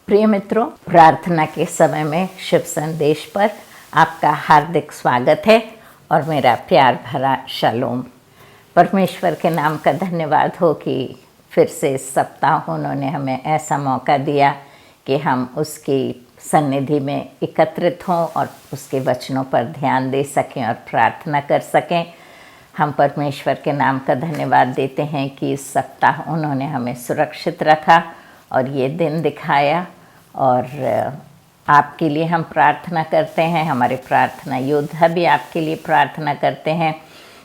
प्रिय मित्रों, प्रार्थना के समय में शुभ संदेश पर आपका हार्दिक स्वागत है और मेरा प्यार भरा शालोम। परमेश्वर के नाम का धन्यवाद हो कि फिर से इस सप्ताह उन्होंने हमें ऐसा मौका दिया कि हम उसकी सन्निधि में एकत्रित हों और उसके वचनों पर ध्यान दे सकें और प्रार्थना कर सकें। हम परमेश्वर के नाम का धन्यवाद देते हैं कि इस सप्ताह उन्होंने हमें सुरक्षित रखा और ये दिन दिखाया। और आपके लिए हम प्रार्थना करते हैं, हमारे प्रार्थना योद्धा भी आपके लिए प्रार्थना करते हैं।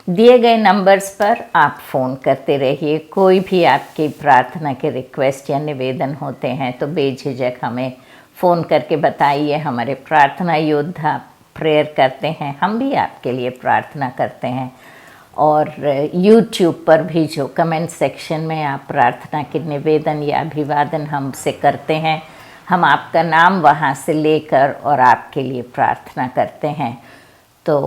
दिए गए नंबर्स पर आप फ़ोन करते रहिए। कोई भी आपकी प्रार्थना के रिक्वेस्ट या निवेदन होते हैं तो बेझिझक हमें फ़ोन करके बताइए। हमारे प्रार्थना योद्धा प्रेयर करते हैं, हम भी आपके लिए प्रार्थना करते हैं। और YouTube पर भी जो कमेंट सेक्शन में आप प्रार्थना के निवेदन या अभिवादन हमसे करते हैं, हम आपका नाम वहाँ से लेकर और आपके लिए प्रार्थना करते हैं। तो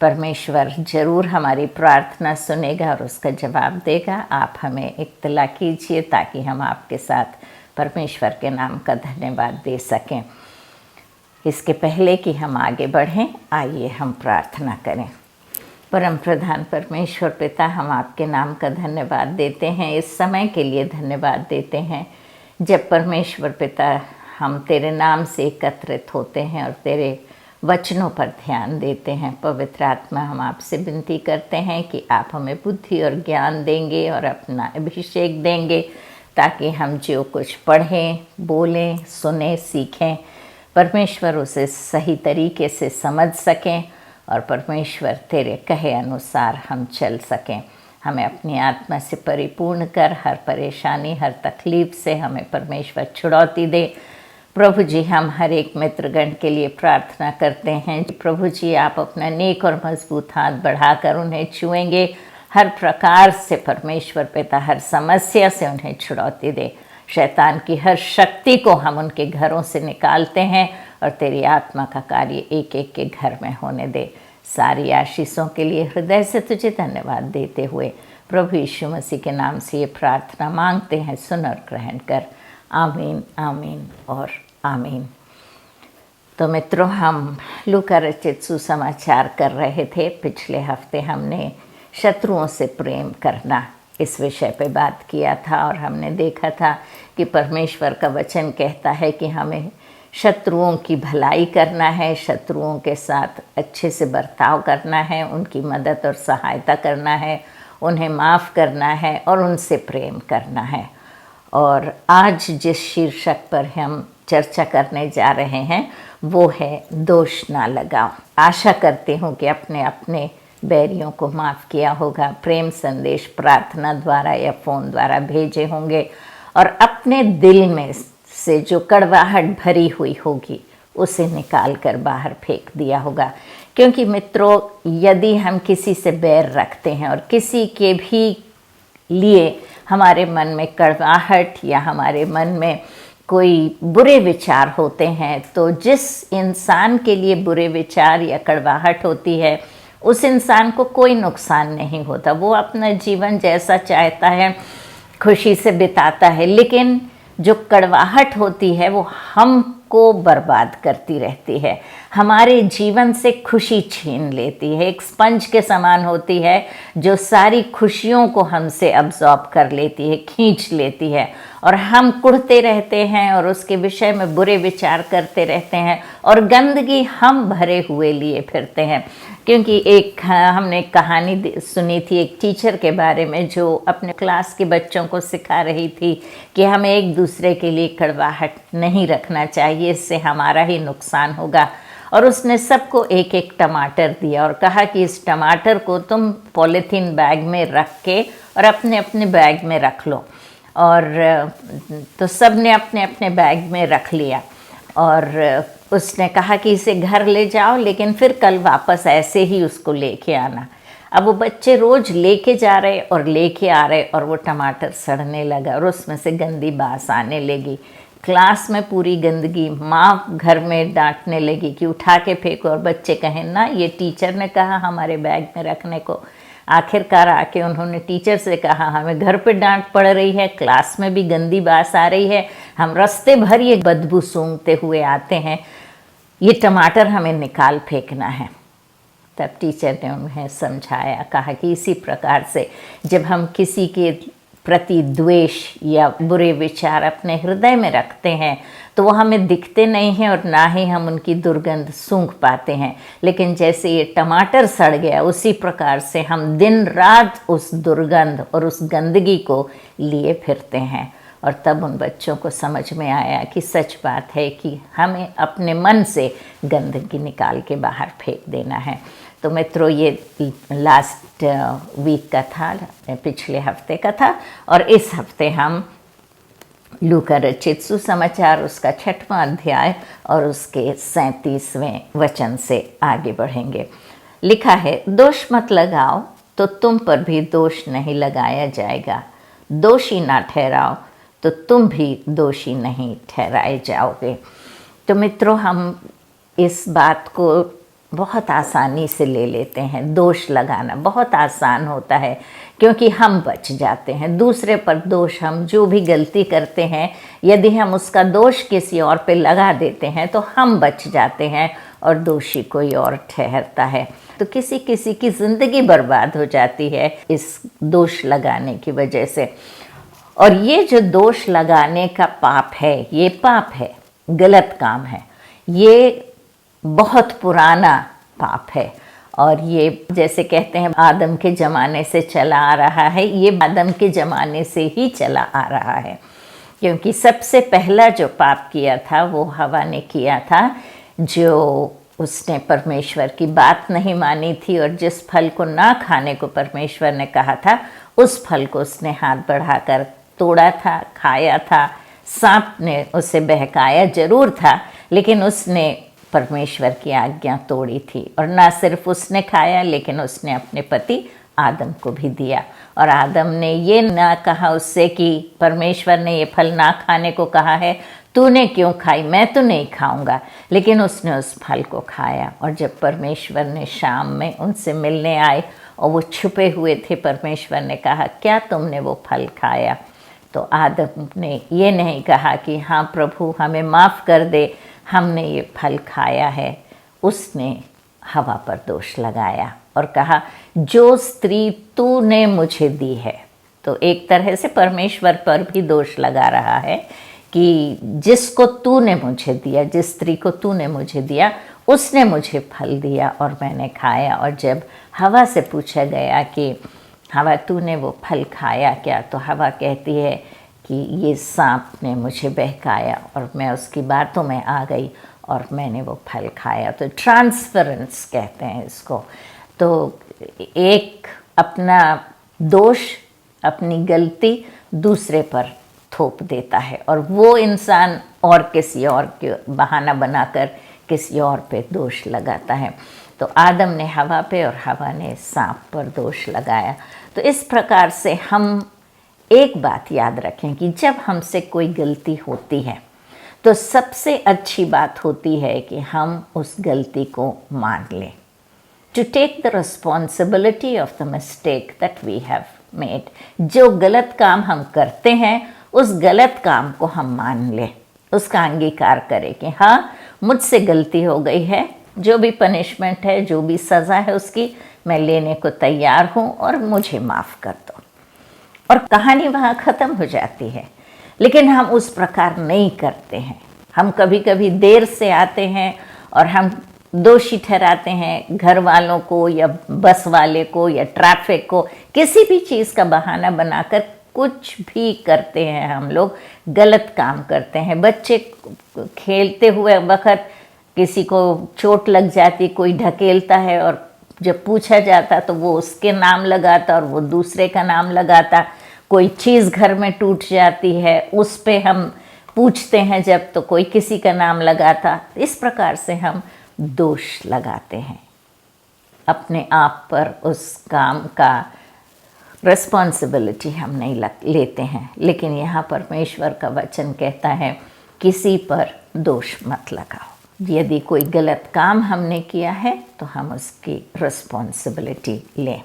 परमेश्वर ज़रूर हमारी प्रार्थना सुनेगा और उसका जवाब देगा। आप हमें इत्तला कीजिए ताकि हम आपके साथ परमेश्वर के नाम का धन्यवाद दे सकें। इसके पहले कि हम आगे बढ़ें, आइए हम प्रार्थना करें। परम प्रधान परमेश्वर पिता, हम आपके नाम का धन्यवाद देते हैं, इस समय के लिए धन्यवाद देते हैं जब परमेश्वर पिता हम तेरे नाम से एकत्रित होते हैं और तेरे वचनों पर ध्यान देते हैं। पवित्र आत्मा, हम आपसे विनती करते हैं कि आप हमें बुद्धि और ज्ञान देंगे और अपना अभिषेक देंगे ताकि हम जो कुछ पढ़ें, बोलें, सुने, सीखें, परमेश्वर उसे सही तरीके से समझ सकें और परमेश्वर तेरे कहे अनुसार हम चल सकें। हमें अपनी आत्मा से परिपूर्ण कर, हर परेशानी, हर तकलीफ से हमें परमेश्वर छुड़ौती दे। प्रभु जी, हम हर एक मित्रगण के लिए प्रार्थना करते हैं। प्रभु जी, आप अपना नेक और मजबूत हाथ बढ़ाकर उन्हें छुएंगे। हर प्रकार से परमेश्वर पिता हर समस्या से उन्हें छुड़ौती दे। शैतान की हर शक्ति को हम उनके घरों से निकालते हैं और तेरी आत्मा का कार्य एक एक के घर में होने दे। सारी आशीषों के लिए हृदय से तुझे धन्यवाद देते हुए प्रभु यीशु मसीह के नाम से ये प्रार्थना मांगते हैं, सुन और ग्रहण कर। आमीन, आमीन और आमीन। तो मित्रों, हम लूका रचित सुसमाचार कर रहे थे। पिछले हफ्ते हमने शत्रुओं से प्रेम करना इस विषय पे बात किया था और हमने देखा था कि परमेश्वर का वचन कहता है कि हमें शत्रुओं की भलाई करना है, शत्रुओं के साथ अच्छे से बर्ताव करना है, उनकी मदद और सहायता करना है, उन्हें माफ़ करना है और उनसे प्रेम करना है। और आज जिस शीर्षक पर हम चर्चा करने जा रहे हैं वो है दोष ना लगाओ। आशा करती हूँ कि अपने अपने बैरियों को माफ़ किया होगा, प्रेम संदेश प्रार्थना द्वारा या फ़ोन द्वारा भेजे होंगे और अपने दिल में से जो कड़वाहट भरी हुई होगी उसे निकाल कर बाहर फेंक दिया होगा। क्योंकि मित्रों, यदि हम किसी से बैर रखते हैं और किसी के भी लिए हमारे मन में कड़वाहट या हमारे मन में कोई बुरे विचार होते हैं, तो जिस इंसान के लिए बुरे विचार या कड़वाहट होती है उस इंसान को कोई नुकसान नहीं होता। वो अपना जीवन जैसा चाहता है खुशी से बिताता है, लेकिन जो कड़वाहट होती है वो हमको बर्बाद करती रहती है, हमारे जीवन से खुशी छीन लेती है। एक स्पंज के समान होती है जो सारी खुशियों को हमसे अब्जॉर्ब कर लेती है, खींच लेती है और हम कुढ़ते रहते हैं और उसके विषय में बुरे विचार करते रहते हैं और गंदगी हम भरे हुए लिए फिरते हैं। क्योंकि हमने कहानी सुनी थी एक टीचर के बारे में जो अपने क्लास के बच्चों को सिखा रही थी कि हमें एक दूसरे के लिए कड़वाहट नहीं रखना चाहिए, इससे हमारा ही नुकसान होगा। और उसने सबको एक एक टमाटर दिया और कहा कि इस टमाटर को तुम पॉलीथीन बैग में रख के और अपने अपने बैग में रख लो। और तो सब ने अपने अपने बैग में रख लिया और उसने कहा कि इसे घर ले जाओ, लेकिन फिर कल वापस ऐसे ही उसको लेके आना। अब वो बच्चे रोज़ लेके जा रहे और लेके आ रहे और वो टमाटर सड़ने लगा और उसमें से गंदी बास आने लगी। क्लास में पूरी गंदगी, माँ घर में डांटने लगी कि उठा के फेंको और बच्चे कहें ना ये टीचर ने कहा हमारे बैग में रखने को। आखिरकार आके उन्होंने टीचर से कहा, हमें घर पे डांट पड़ रही है, क्लास में भी गंदी बात आ रही है, हम रास्ते भर ये बदबू सूंघते हुए आते हैं, ये टमाटर हमें निकाल फेंकना है। तब टीचर ने उन्हें समझाया, कहा कि इसी प्रकार से जब हम किसी के प्रति द्वेष या बुरे विचार अपने हृदय में रखते हैं तो वो हमें दिखते नहीं हैं और ना ही हम उनकी दुर्गंध सूंघ पाते हैं। लेकिन जैसे ये टमाटर सड़ गया, उसी प्रकार से हम दिन रात उस दुर्गंध और उस गंदगी को लिए फिरते हैं। और तब उन बच्चों को समझ में आया कि सच बात है कि हमें अपने मन से गंदगी निकाल के बाहर फेंक देना है। तो मित्रों, ये लास्ट वीक का था, पिछले हफ्ते का था, और इस हफ्ते हम लूका रचित सुसमाचार उसका 6वां अध्याय और उसके 37वें वचन से आगे बढ़ेंगे। लिखा है, दोष मत लगाओ तो तुम पर भी दोष नहीं लगाया जाएगा, दोषी ना ठहराओ तो तुम भी दोषी नहीं ठहराए जाओगे। तो मित्रों, हम इस बात को बहुत आसानी से ले लेते हैं। दोष लगाना बहुत आसान होता है क्योंकि हम बच जाते हैं। दूसरे पर दोष, हम जो भी गलती करते हैं, यदि हम उसका दोष किसी और पे लगा देते हैं तो हम बच जाते हैं और दोषी कोई और ठहरता है। तो किसी किसी की ज़िंदगी बर्बाद हो जाती है इस दोष लगाने की वजह से। और ये जो दोष लगाने का पाप है, ये पाप है, गलत काम है, ये बहुत पुराना पाप है। और ये जैसे कहते हैं आदम के ज़माने से चला आ रहा है, ये आदम के ज़माने से ही चला आ रहा है। क्योंकि सबसे पहला जो पाप किया था वो हवा ने किया था, जो उसने परमेश्वर की बात नहीं मानी थी और जिस फल को ना खाने को परमेश्वर ने कहा था, उस फल को उसने हाथ बढ़ाकर तोड़ा था, खाया था। सांप ने उसे बहकाया जरूर था, लेकिन उसने परमेश्वर की आज्ञा तोड़ी थी। और ना सिर्फ उसने खाया, लेकिन उसने अपने पति आदम को भी दिया। और आदम ने ये ना कहा उससे कि परमेश्वर ने ये फल ना खाने को कहा है, तूने क्यों खाई, मैं तो नहीं खाऊंगा। लेकिन उसने उस फल को खाया। और जब परमेश्वर ने शाम में उनसे मिलने आए और वो छुपे हुए थे, परमेश्वर ने कहा, क्या तुमने वो फल खाया? तो आदम ने ये नहीं कहा कि हाँ प्रभु हमें माफ़ कर दे, हमने ये फल खाया है। उसने हवा पर दोष लगाया और कहा, जो स्त्री तूने मुझे दी है। तो एक तरह से परमेश्वर पर भी दोष लगा रहा है कि जिसको तूने मुझे दिया, जिस स्त्री को तूने मुझे दिया, उसने मुझे फल दिया और मैंने खाया। और जब हवा से पूछा गया कि हवा तूने वो फल खाया क्या, तो हवा कहती है कि ये सांप ने मुझे बहकाया और मैं उसकी बातों में आ गई और मैंने वो फल खाया। तो ट्रांसफरेंस कहते हैं इसको। तो एक अपना दोष, अपनी गलती दूसरे पर थोप देता है और वो इंसान और किसी और के बहाना बनाकर किसी और पे दोष लगाता है। तो आदम ने हवा पे और हवा ने सांप पर दोष लगाया। तो इस प्रकार से हम एक बात याद रखें कि जब हमसे कोई गलती होती है तो सबसे अच्छी बात होती है कि हम उस गलती को मान लें। To take the responsibility of the mistake that we have made. जो गलत काम हम करते हैं, उस गलत काम को हम मान लें, उसका अंगीकार करें कि हाँ मुझसे गलती हो गई है, जो भी पनिशमेंट है, जो भी सज़ा है उसकी मैं लेने को तैयार हूँ और मुझे माफ़ कर दो। और कहानी वहाँ ख़त्म हो जाती है। लेकिन हम उस प्रकार नहीं करते हैं। हम कभी कभी देर से आते हैं और हम दोषी ठहराते हैं घर वालों को या बस वाले को या ट्रैफिक को, किसी भी चीज़ का बहाना बनाकर कुछ भी करते हैं। हम लोग गलत काम करते हैं। बच्चे खेलते हुए वक्त किसी को चोट लग जाती, कोई ढकेलता है और जब पूछा जाता तो वो उसके नाम लगाता और वो दूसरे का नाम लगाता। कोई चीज़ घर में टूट जाती है, उस पे हम पूछते हैं जब, तो कोई किसी का नाम लगाता। इस प्रकार से हम दोष लगाते हैं, अपने आप पर उस काम का रिस्पॉन्सिबिलिटी हम नहीं लेते हैं। लेकिन यहाँ परमेश्वर का वचन कहता है किसी पर दोष मत लगाओ। यदि कोई गलत काम हमने किया है तो हम उसकी रिस्पॉन्सिबिलिटी लें।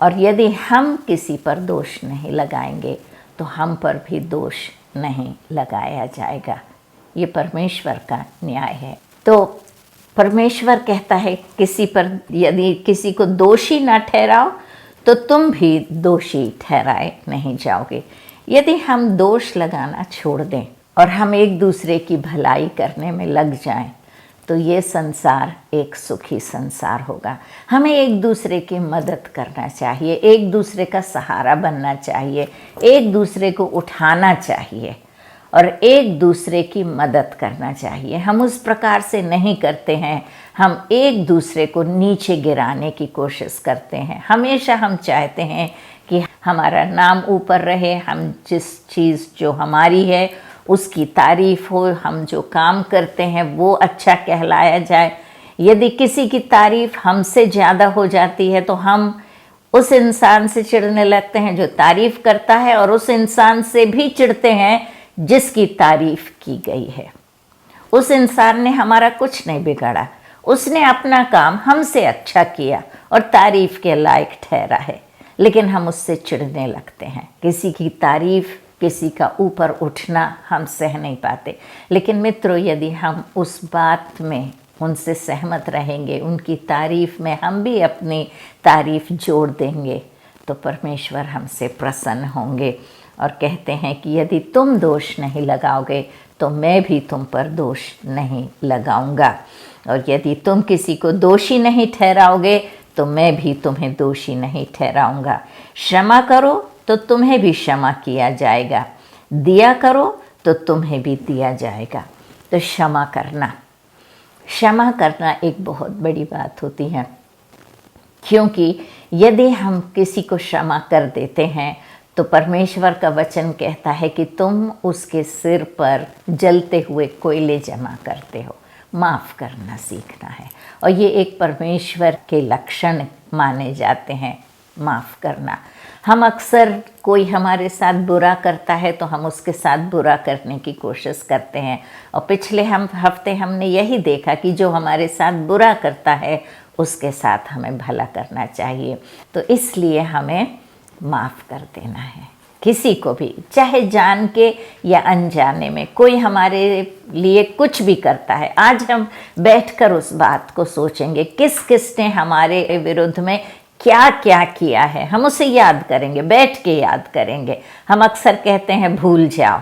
और यदि हम किसी पर दोष नहीं लगाएंगे तो हम पर भी दोष नहीं लगाया जाएगा। ये परमेश्वर का न्याय है। तो परमेश्वर कहता है किसी पर यदि किसी को दोषी ना ठहराओ तो तुम भी दोषी ठहराए नहीं जाओगे। यदि हम दोष लगाना छोड़ दें और हम एक दूसरे की भलाई करने में लग जाएं तो ये संसार एक सुखी संसार होगा। हमें एक दूसरे की मदद करना चाहिए, एक दूसरे का सहारा बनना चाहिए, एक दूसरे को उठाना चाहिए और एक दूसरे की मदद करना चाहिए। हम उस प्रकार से नहीं करते हैं, हम एक दूसरे को नीचे गिराने की कोशिश करते हैं। हमेशा हम चाहते हैं कि हमारा नाम ऊपर रहे, हम जिस चीज़ जो हमारी है उसकी तारीफ हो, हम जो काम करते हैं वो अच्छा कहलाया जाए। यदि किसी की तारीफ हमसे ज़्यादा हो जाती है तो हम उस इंसान से चिढ़ने लगते हैं जो तारीफ करता है, और उस इंसान से भी चिढ़ते हैं जिसकी तारीफ की गई है। उस इंसान ने हमारा कुछ नहीं बिगाड़ा, उसने अपना काम हमसे अच्छा किया और तारीफ के लायक ठहरा है, लेकिन हम उससे चिढ़ने लगते हैं। किसी की तारीफ, किसी का ऊपर उठना हम सह नहीं पाते। लेकिन मित्रों, यदि हम उस बात में उनसे सहमत रहेंगे, उनकी तारीफ में हम भी अपनी तारीफ जोड़ देंगे, तो परमेश्वर हमसे प्रसन्न होंगे और कहते हैं कि यदि तुम दोष नहीं लगाओगे तो मैं भी तुम पर दोष नहीं लगाऊंगा, और यदि तुम किसी को दोषी नहीं ठहराओगे तो मैं भी तुम्हें दोषी नहीं ठहराऊंगा। क्षमा करो तो तुम्हें भी क्षमा किया जाएगा, दिया करो तो तुम्हें भी दिया जाएगा। तो क्षमा करना एक बहुत बड़ी बात होती है, क्योंकि यदि हम किसी को क्षमा कर देते हैं तो परमेश्वर का वचन कहता है कि तुम उसके सिर पर जलते हुए कोयले जमा करते हो। माफ़ करना सीखना है, और ये एक परमेश्वर के लक्षण माने जाते हैं, माफ़ करना। हम अक्सर कोई हमारे साथ बुरा करता है तो हम उसके साथ बुरा करने की कोशिश करते हैं, और पिछले हफ्ते हमने यही देखा कि जो हमारे साथ बुरा करता है उसके साथ हमें भला करना चाहिए। तो इसलिए हमें माफ़ कर देना है किसी को भी, चाहे जान के या अनजाने में। कोई हमारे लिए कुछ भी करता है, आज हम बैठकर उस बात को सोचेंगे किस किस ने हमारे विरुद्ध में क्या क्या किया है, हम उसे याद करेंगे, बैठ के याद करेंगे। हम अक्सर कहते हैं भूल जाओ,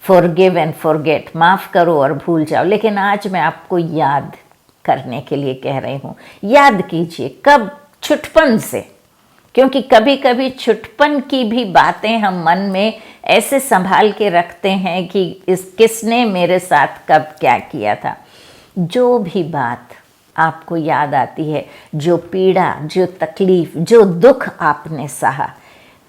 फॉरगिव एंड फॉरगेट, माफ़ करो और भूल जाओ, लेकिन आज मैं आपको याद करने के लिए कह रही हूँ। याद कीजिए, कब? छुटपन से, क्योंकि कभी कभी छुटपन की भी बातें हम मन में ऐसे संभाल के रखते हैं कि किसने मेरे साथ कब क्या किया था। जो भी बात आपको याद आती है, जो पीड़ा, जो तकलीफ़, जो दुख आपने सहा,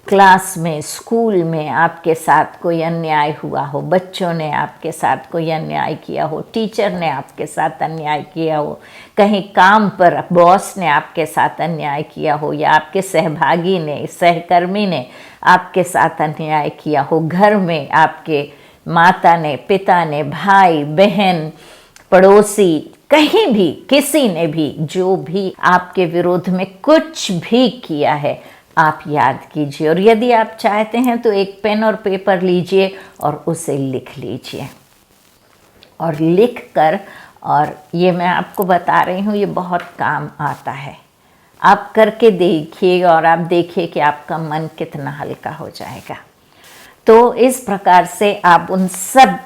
क्लास में, स्कूल में आपके साथ कोई अन्याय हुआ हो, बच्चों ने आपके साथ कोई अन्याय किया हो, टीचर ने आपके साथ अन्याय किया हो, कहीं काम पर बॉस ने आपके साथ अन्याय किया हो, या आपके सहभागी ने, सहकर्मी ने आपके साथ अन्याय किया हो, घर में आपके माता ने, पिता ने, भाई बहन, पड़ोसी, कहीं भी किसी ने भी जो भी आपके विरोध में कुछ भी किया है, आप याद कीजिए। और यदि आप चाहते हैं तो एक पेन और पेपर लीजिए और उसे लिख लीजिए, और लिख कर, और ये मैं आपको बता रही हूँ, ये बहुत काम आता है। आप करके देखिए और आप देखिए कि आपका मन कितना हल्का हो जाएगा। तो इस प्रकार से आप उन सब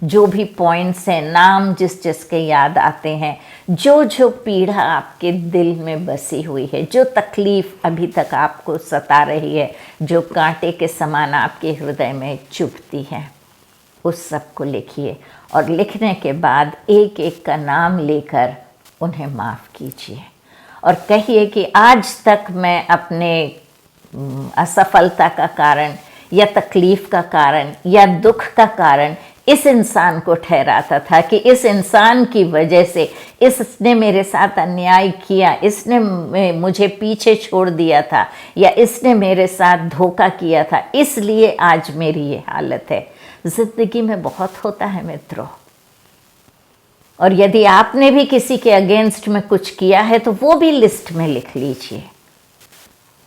जो भी पॉइंट्स हैं, नाम जिस जिसके याद आते हैं, जो जो पीड़ा आपके दिल में बसी हुई है, जो तकलीफ़ अभी तक आपको सता रही है, जो कांटे के समान आपके हृदय में चुभती है, उस सब को लिखिए। और लिखने के बाद एक एक का नाम लेकर उन्हें माफ़ कीजिए और कहिए कि आज तक मैं अपने असफलता का कारण या तकलीफ़ का कारण या दुख का कारण इस इंसान को ठहराता था कि इस इंसान की वजह से इसने मेरे साथ अन्याय किया, इसने मुझे पीछे छोड़ दिया था, या इसने मेरे साथ धोखा किया था, इसलिए आज मेरी ये हालत है। ज़िंदगी में बहुत होता है मित्रों, और यदि आपने भी किसी के अगेंस्ट में कुछ किया है तो वो भी लिस्ट में लिख लीजिए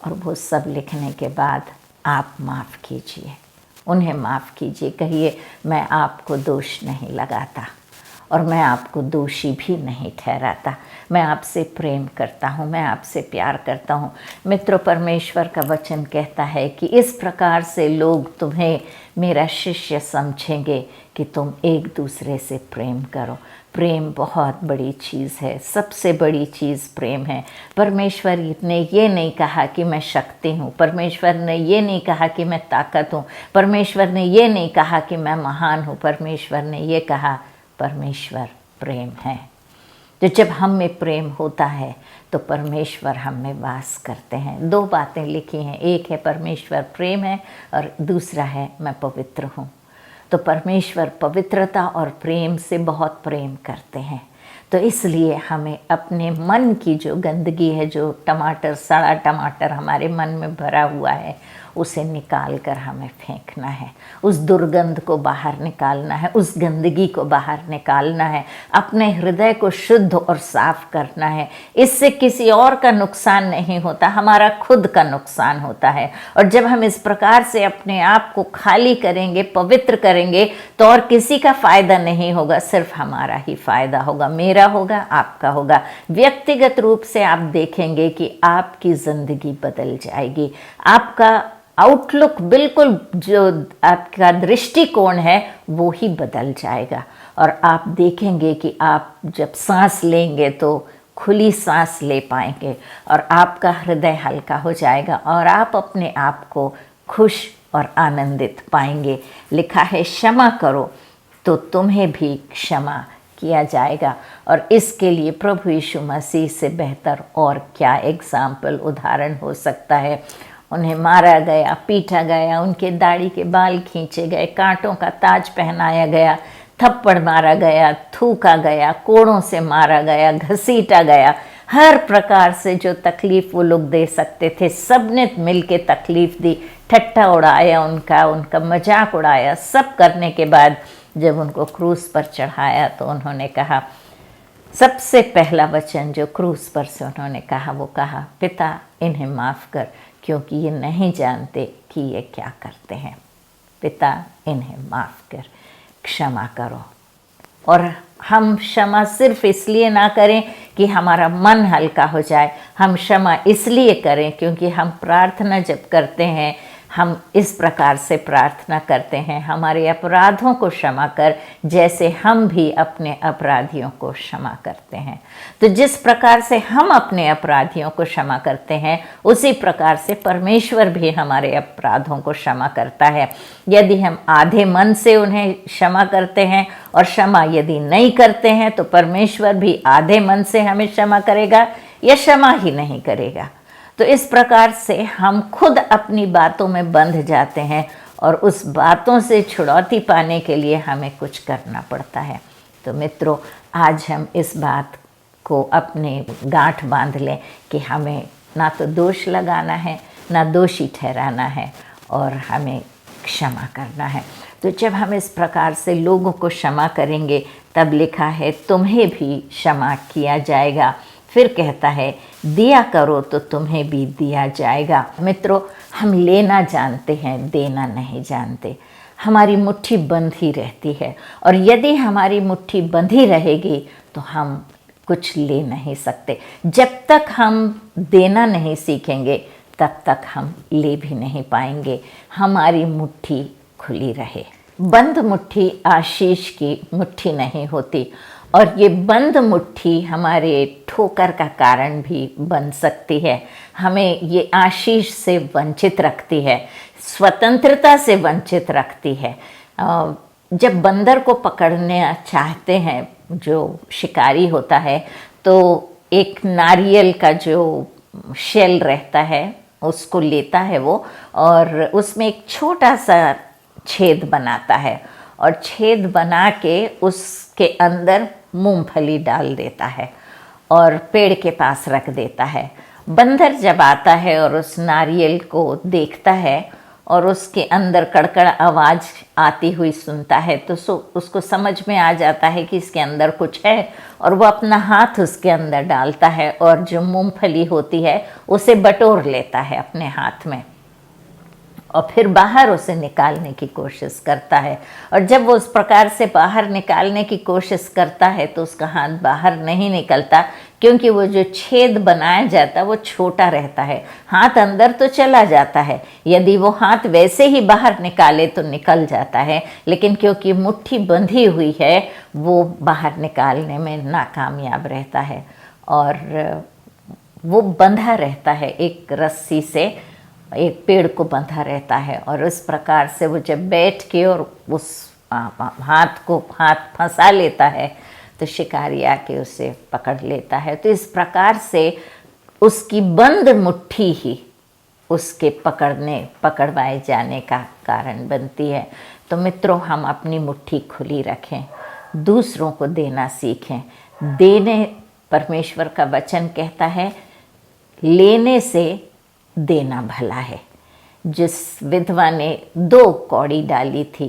और वो सब लिखने के बाद आप माफ़ कीजिए, उन्हें माफ़ कीजिए, कहिए मैं आपको दोष नहीं लगाता और मैं आपको दोषी भी नहीं ठहराता, मैं आपसे प्रेम करता हूँ, मैं आपसे प्यार करता हूँ। मित्रों, परमेश्वर का वचन कहता है कि इस प्रकार से लोग तुम्हें मेरा शिष्य समझेंगे कि तुम एक दूसरे से प्रेम करो। प्रेम बहुत बड़ी चीज़ है, सबसे बड़ी चीज़ प्रेम है। परमेश्वर ने ये नहीं कहा कि मैं शक्ति हूँ, परमेश्वर ने ये नहीं कहा कि मैं ताकत हूँ, परमेश्वर ने ये नहीं कहा कि मैं महान हूँ, परमेश्वर ने ये कहा परमेश्वर प्रेम है। तो जब हम में प्रेम होता है तो परमेश्वर हम में वास करते हैं। दो बातें लिखी हैं, एक है परमेश्वर प्रेम है और दूसरा है मैं पवित्र हूँ। तो परमेश्वर पवित्रता और प्रेम से बहुत प्रेम करते हैं। तो इसलिए हमें अपने मन की जो गंदगी है, जो टमाटर, सड़ा टमाटर हमारे मन में भरा हुआ है, उसे निकाल कर हमें फेंकना है, उस दुर्गंध को बाहर निकालना है, उस गंदगी को बाहर निकालना है, अपने हृदय को शुद्ध और साफ करना है। इससे किसी और का नुकसान नहीं होता, हमारा खुद का नुकसान होता है। और जब हम इस प्रकार से अपने आप को खाली करेंगे, पवित्र करेंगे, तो और किसी का फायदा नहीं होगा, सिर्फ हमारा ही फायदा होगा, मेरा होगा, आपका होगा। व्यक्तिगत रूप से आप देखेंगे कि आपकी जिंदगी बदल जाएगी, आपका आउटलुक, बिल्कुल जो आपका दृष्टिकोण है वो ही बदल जाएगा। और आप देखेंगे कि आप जब सांस लेंगे तो खुली सांस ले पाएंगे और आपका हृदय हल्का हो जाएगा और आप अपने आप को खुश और आनंदित पाएंगे। लिखा है क्षमा करो तो तुम्हें भी क्षमा किया जाएगा। और इसके लिए प्रभु यीशु मसीह से बेहतर और क्या एग्जाम्पल, उदाहरण हो सकता है। उन्हें मारा गया, पीटा गया, उनके दाढ़ी के बाल खींचे गए, कांटों का ताज पहनाया गया, थप्पड़ मारा गया, थूका गया, कोड़ों से मारा गया, घसीटा गया। हर प्रकार से जो तकलीफ वो लोग दे सकते थे सबने मिलके तकलीफ दी, ठट्ठा उड़ाया उनका मजाक उड़ाया। सब करने के बाद जब उनको क्रूस पर चढ़ाया तो उन्होंने कहा, सबसे पहला वचन जो क्रूस पर से उन्होंने कहा वो कहा, पिता इन्हें माफ़ कर क्योंकि ये नहीं जानते कि ये क्या करते हैं। पिता इन्हें माफ़ कर, क्षमा करो। और हम क्षमा सिर्फ इसलिए ना करें कि हमारा मन हल्का हो जाए, हम क्षमा इसलिए करें क्योंकि हम प्रार्थना जब करते हैं हम इस प्रकार से प्रार्थना करते हैं, हमारे अपराधों को क्षमा कर जैसे हम भी अपने अपराधियों को क्षमा करते हैं। तो जिस प्रकार से हम अपने अपराधियों को क्षमा करते हैं उसी प्रकार से परमेश्वर भी हमारे अपराधों को क्षमा करता है। यदि हम आधे मन से उन्हें क्षमा करते हैं और क्षमा यदि नहीं करते हैं तो परमेश्वर भी आधे मन से हमें क्षमा करेगा या क्षमा ही नहीं करेगा। तो इस प्रकार से हम खुद अपनी बातों में बंध जाते हैं और उस बातों से छुड़ौती पाने के लिए हमें कुछ करना पड़ता है। तो मित्रों, आज हम इस बात को अपने गांठ बांध लें कि हमें ना तो दोष लगाना है, ना दोषी ठहराना है और हमें क्षमा करना है। तो जब हम इस प्रकार से लोगों को क्षमा करेंगे तब लिखा है तुम्हें भी क्षमा किया जाएगा। फिर कहता है दिया करो तो तुम्हें भी दिया जाएगा। मित्रों, हम लेना जानते हैं, देना नहीं जानते। हमारी मुट्ठी बंधी रहती है और यदि हमारी मुट्ठी बंधी रहेगी तो हम कुछ ले नहीं सकते। जब तक हम देना नहीं सीखेंगे तब तक हम ले भी नहीं पाएंगे। हमारी मुट्ठी खुली रहे। बंद मुट्ठी आशीष की मुट्ठी नहीं होती और ये बंद मुट्ठी हमारे ठोकर का कारण भी बन सकती है। हमें ये आशीष से वंचित रखती है, स्वतंत्रता से वंचित रखती है। जब बंदर को पकड़ने चाहते हैं जो शिकारी होता है तो एक नारियल का जो शेल रहता है उसको लेता है वो और उसमें एक छोटा सा छेद बनाता है और छेद बना के उसके अंदर मूंगफली डाल देता है और पेड़ के पास रख देता है। बंदर जब आता है और उस नारियल को देखता है और उसके अंदर कड़कड़ आवाज़ आती हुई सुनता है तो उसको समझ में आ जाता है कि इसके अंदर कुछ है, और वो अपना हाथ उसके अंदर डालता है और जो मूंगफली होती है उसे बटोर लेता है अपने हाथ में और फिर बाहर उसे निकालने की कोशिश करता है। और जब वो उस प्रकार से बाहर निकालने की कोशिश करता है तो उसका हाथ बाहर नहीं निकलता, क्योंकि वो जो छेद बनाया जाता है वो छोटा रहता है। हाथ अंदर तो चला जाता है, यदि वो हाथ वैसे ही बाहर निकाले तो निकल जाता है, लेकिन क्योंकि मुट्ठी बंधी हुई है वो बाहर निकालने में नाकामयाब रहता है। और वो बंधा रहता है एक रस्सी से, एक पेड़ को बंधा रहता है, और इस प्रकार से वो जब बैठ के और उस हाथ फंसा लेता है तो शिकारी आके उसे पकड़ लेता है। तो इस प्रकार से उसकी बंद मुट्ठी ही उसके पकड़वाए जाने का कारण बनती है। तो मित्रों, हम अपनी मुट्ठी खुली रखें, दूसरों को देना सीखें। परमेश्वर का वचन कहता है लेने से देना भला है। जिस विधवा ने 2 कौड़ी डाली थी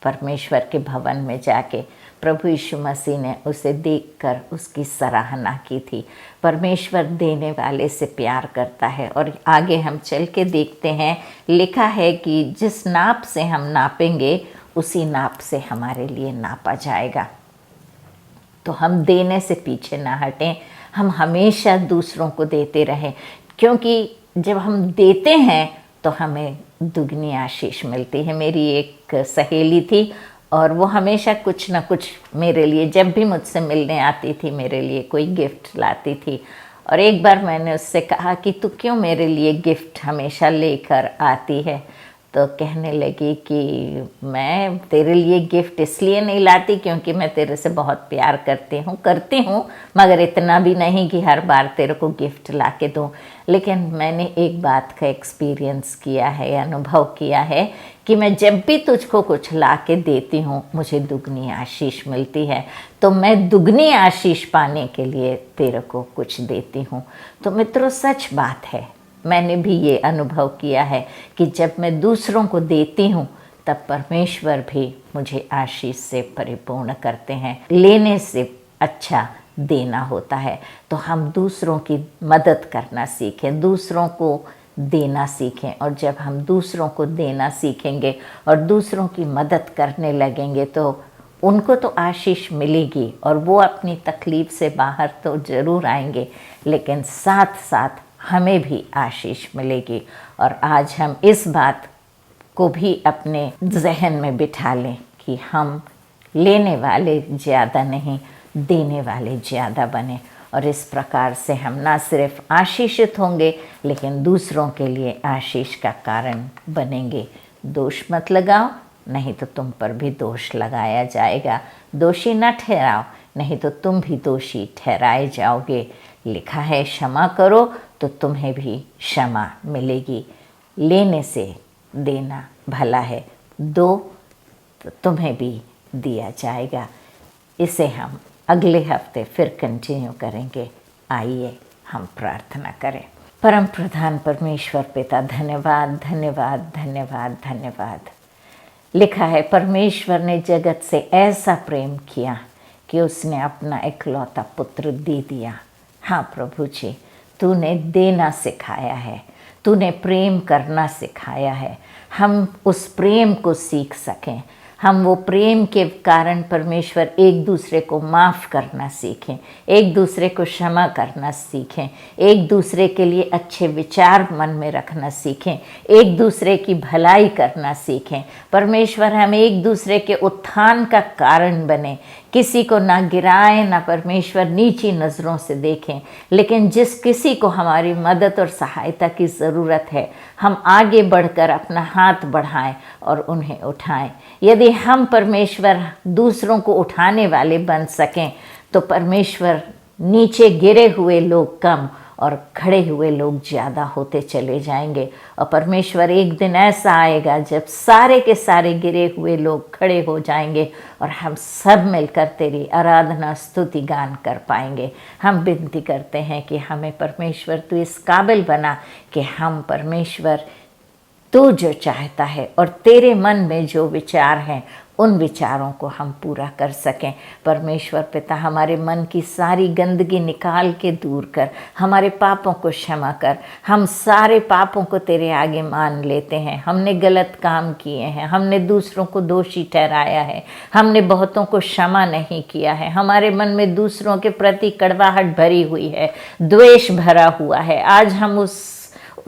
परमेश्वर के भवन में जाके, प्रभु यीशु मसीह ने उसे देखकर उसकी सराहना की थी। परमेश्वर देने वाले से प्यार करता है। और आगे हम चल के देखते हैं, लिखा है कि जिस नाप से हम नापेंगे उसी नाप से हमारे लिए नापा जाएगा। तो हम देने से पीछे ना हटें, हम हमेशा दूसरों को देते रहें, क्योंकि जब हम देते हैं तो हमें दुगनी आशीष मिलती है। मेरी एक सहेली थी और वो हमेशा कुछ ना कुछ मेरे लिए, जब भी मुझसे मिलने आती थी, मेरे लिए कोई गिफ्ट लाती थी। और एक बार मैंने उससे कहा कि तू क्यों मेरे लिए गिफ्ट हमेशा लेकर आती है? तो कहने लगी कि मैं तेरे लिए गिफ्ट इसलिए नहीं लाती क्योंकि मैं तेरे से बहुत प्यार करती हूँ, मगर इतना भी नहीं कि हर बार तेरे को गिफ्ट ला के दूँ। लेकिन मैंने एक बात का एक्सपीरियंस किया है, अनुभव किया है कि मैं जब भी तुझको कुछ ला के देती हूँ मुझे दुगनी आशीष मिलती है। तो मैं दुगनी आशीष पाने के लिए तेरे को कुछ देती हूँ। तो मित्रों, सच बात है, मैंने भी ये अनुभव किया है कि जब मैं दूसरों को देती हूँ तब परमेश्वर भी मुझे आशीष से परिपूर्ण करते हैं। लेने से अच्छा देना होता है। तो हम दूसरों की मदद करना सीखें, दूसरों को देना सीखें। और जब हम दूसरों को देना सीखेंगे और दूसरों की मदद करने लगेंगे तो उनको तो आशीष मिलेगी और वो अपनी तकलीफ से बाहर तो ज़रूर आएंगे, लेकिन साथ साथ हमें भी आशीष मिलेगी। और आज हम इस बात को भी अपने जहन में बिठा लें कि हम लेने वाले ज़्यादा नहीं, देने वाले ज़्यादा बने। और इस प्रकार से हम ना सिर्फ आशीषित होंगे लेकिन दूसरों के लिए आशीष का कारण बनेंगे। दोष मत लगाओ, नहीं तो तुम पर भी दोष लगाया जाएगा। दोषी न ठहराओ, नहीं तो तुम भी दोषी ठहराए जाओगे। लिखा है क्षमा करो तो तुम्हें भी क्षमा मिलेगी। लेने से देना भला है, दो तो तुम्हें भी दिया जाएगा। इसे हम अगले हफ्ते फिर कंटिन्यू करेंगे। आइए हम प्रार्थना करें। परम प्रधान परमेश्वर पिता, धन्यवाद धन्यवाद धन्यवाद धन्यवाद। लिखा है परमेश्वर ने जगत से ऐसा प्रेम किया कि उसने अपना इकलौता पुत्र दे दिया। हाँ प्रभु जी, तूने देना सिखाया है, तूने प्रेम करना सिखाया है। हम उस प्रेम को सीख सकें, हम वो प्रेम के कारण परमेश्वर एक दूसरे को माफ़ करना सीखें, एक दूसरे को क्षमा करना सीखें, एक दूसरे के लिए अच्छे विचार मन में रखना सीखें, एक दूसरे की भलाई करना सीखें। परमेश्वर हम एक दूसरे के उत्थान का कारण बने, किसी को ना गिराएं, ना परमेश्वर नीची नज़रों से देखें, लेकिन जिस किसी को हमारी मदद और सहायता की ज़रूरत है हम आगे बढ़कर अपना हाथ बढ़ाएं और उन्हें उठाएं। यदि हम परमेश्वर दूसरों को उठाने वाले बन सकें तो परमेश्वर नीचे गिरे हुए लोग कम और खड़े हुए लोग ज़्यादा होते चले जाएंगे। और परमेश्वर एक दिन ऐसा आएगा जब सारे के सारे गिरे हुए लोग खड़े हो जाएंगे और हम सब मिलकर तेरी आराधना स्तुति गान कर पाएंगे। हम विनती करते हैं कि हमें परमेश्वर तू इस काबिल बना कि हम परमेश्वर तू जो चाहता है और तेरे मन में जो विचार हैं उन विचारों को हम पूरा कर सकें। परमेश्वर पिता, हमारे मन की सारी गंदगी निकाल के दूर कर, हमारे पापों को क्षमा कर। हम सारे पापों को तेरे आगे मान लेते हैं। हमने गलत काम किए हैं, हमने दूसरों को दोषी ठहराया है, हमने बहुतों को क्षमा नहीं किया है, हमारे मन में दूसरों के प्रति कड़वाहट भरी हुई है, द्वेष भरा हुआ है। आज हम उस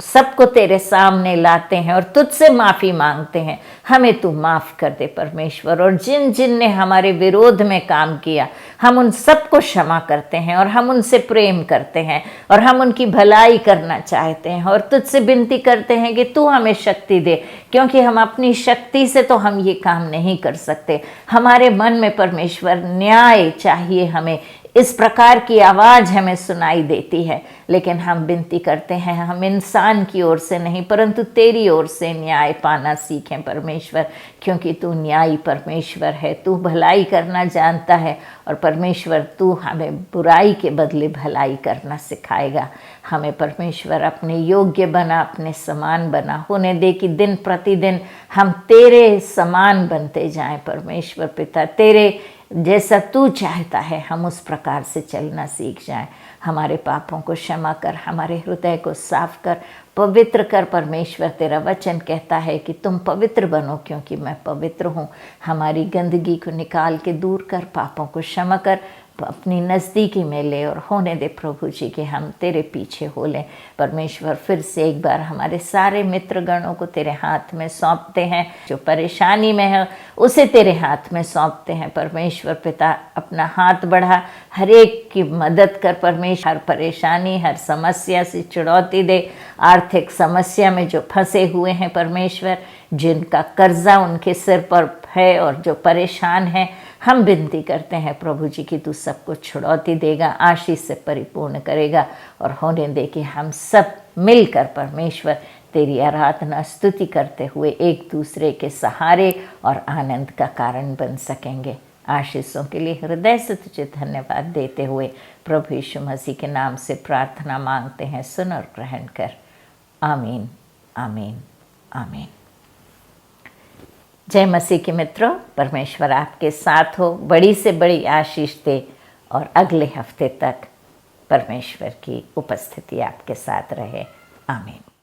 सबको तेरे सामने लाते हैं और तुझसे माफ़ी मांगते हैं। हमें तू माफ़ कर दे परमेश्वर, और जिन जिन ने हमारे विरोध में काम किया हम उन सबको क्षमा करते हैं और हम उनसे प्रेम करते हैं और हम उनकी भलाई करना चाहते हैं और तुझसे विनती करते हैं कि तू हमें शक्ति दे, क्योंकि हम अपनी शक्ति से तो हम ये काम नहीं कर सकते। हमारे मन में परमेश्वर न्याय चाहिए, हमें इस प्रकार की आवाज़ हमें सुनाई देती है, लेकिन हम विनती करते हैं हम इंसान की ओर से नहीं परंतु तेरी ओर से न्याय पाना सीखें परमेश्वर, क्योंकि तू न्यायी परमेश्वर है। तू भलाई करना जानता है और परमेश्वर तू हमें बुराई के बदले भलाई करना सिखाएगा। हमें परमेश्वर अपने योग्य बना, अपने समान बना, होने दे कि दिन प्रतिदिन हम तेरे समान बनते जाएं परमेश्वर पिता। तेरे जैसा तू चाहता है हम उस प्रकार से चलना सीख जाएं। हमारे पापों को क्षमा कर, हमारे हृदय को साफ कर, पवित्र कर परमेश्वर। तेरा वचन कहता है कि तुम पवित्र बनो क्योंकि मैं पवित्र हूँ। हमारी गंदगी को निकाल के दूर कर, पापों को क्षमा कर, अपनी नज़दीकी में ले और होने दे प्रभु जी कि हम तेरे पीछे हो लें। परमेश्वर फिर से एक बार हमारे सारे मित्रगणों को तेरे हाथ में सौंपते हैं, जो परेशानी में है उसे तेरे हाथ में सौंपते हैं परमेश्वर पिता। अपना हाथ बढ़ा, हर एक की मदद कर परमेश्वर। हर परेशानी, हर समस्या से चुनौती दे। आर्थिक समस्या में जो फंसे हुए हैं परमेश्वर, जिनका कर्जा उनके सिर पर है और जो परेशान हैं, हम विनती करते हैं प्रभु जी कि तू सबको छुड़ौती देगा, आशीष से परिपूर्ण करेगा और होने दे कि हम सब मिलकर परमेश्वर तेरी आराधना स्तुति करते हुए एक दूसरे के सहारे और आनंद का कारण बन सकेंगे। आशीषों के लिए हृदय से तुझे धन्यवाद देते हुए प्रभु यीशु मसीह के नाम से प्रार्थना मांगते हैं, सुन और ग्रहण कर। आमीन, आमीन, आमीन। जय मसीह के मित्रों, परमेश्वर आपके साथ हो, बड़ी से बड़ी आशीष दे और अगले हफ्ते तक परमेश्वर की उपस्थिति आपके साथ रहे। आमीन।